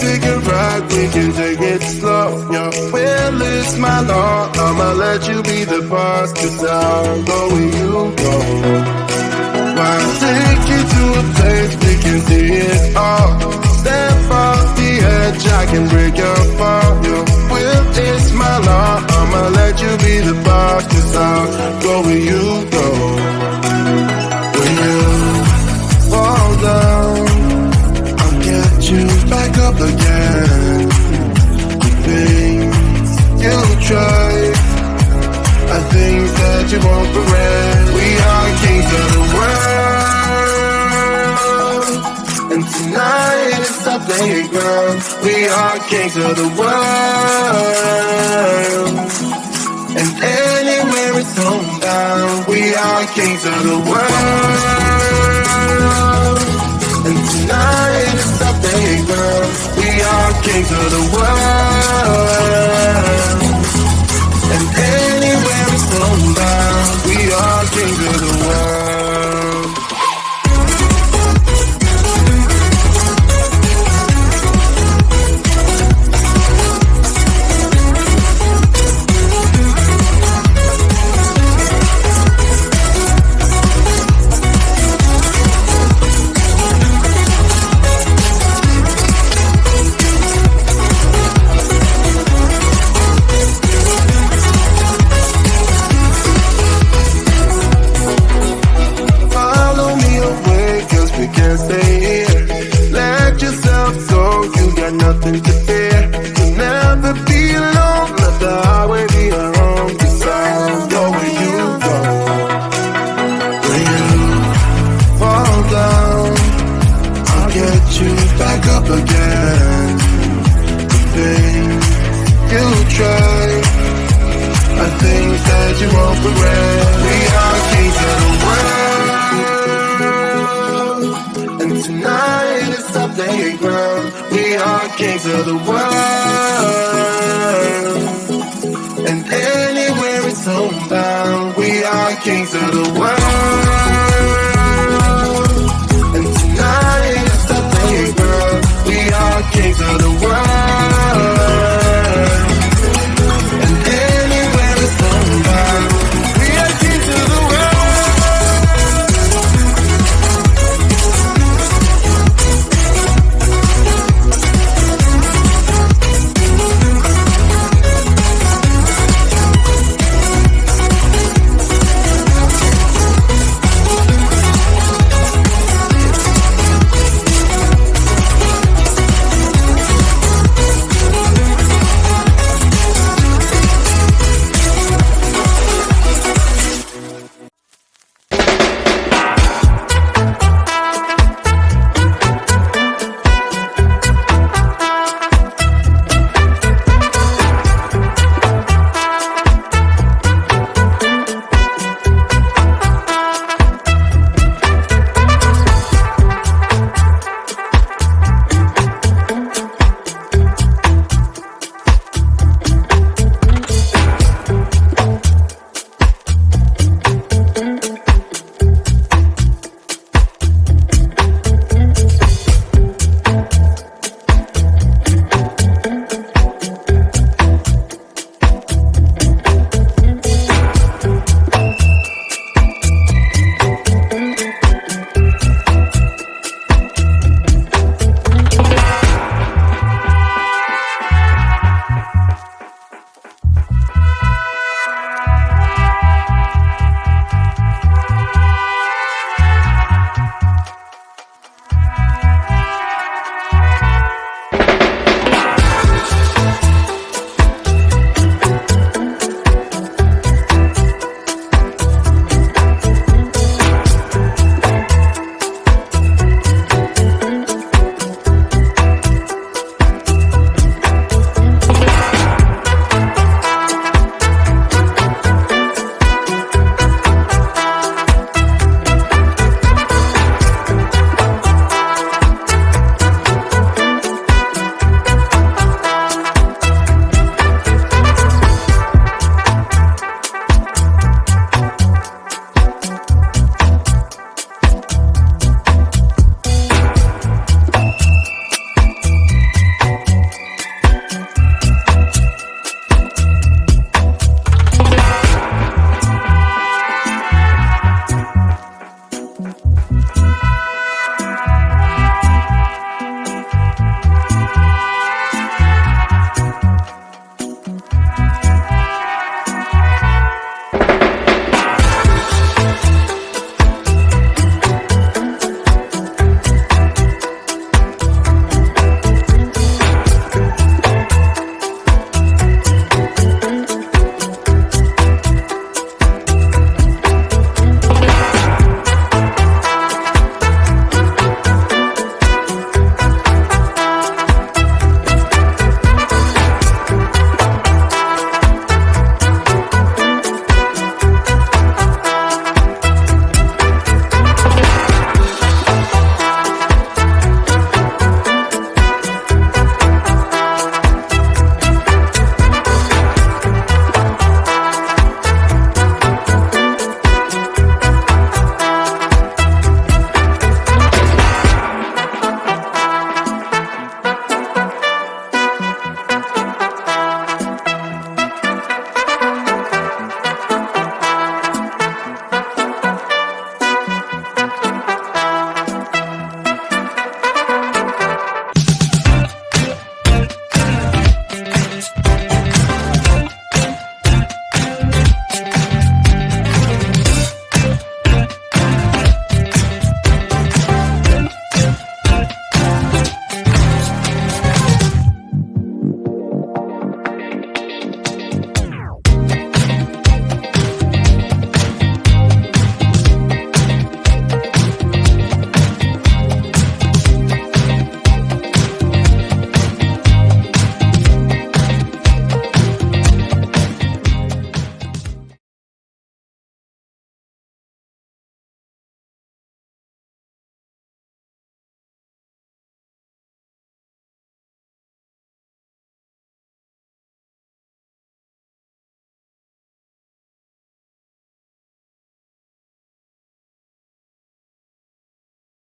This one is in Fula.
take a ride, we can take it slow. Your will is my law, I'ma let you be the boss, 'cause I'll go where you go. I'll take you to a place we can see it all. Step off the edge, I can break your fall. Your will is my law, I'ma let you be the boss, 'cause I'll go where you go. When you fall down, I'll get you back up again. The things you try are things that you won't regret. We are kings of the world, and tonight is our playground. We are kings of the world, and anywhere it's homebound. We are kings of the world, and tonight is our playground. We are kings of the world, and anywhere it's homebound. We are kings of the world. Nothing to fear. You'll never be alone. Let the highway be your home. 'Cause I'll go where you go. When you fall down, I'll get you back up again. The things you try are things that you won't regret. We are kings of the world, and tonight is our playground. We are kings of the world, and anywhere it's homebound. We are kings of the world, and tonight is the playground. We are kings of the world.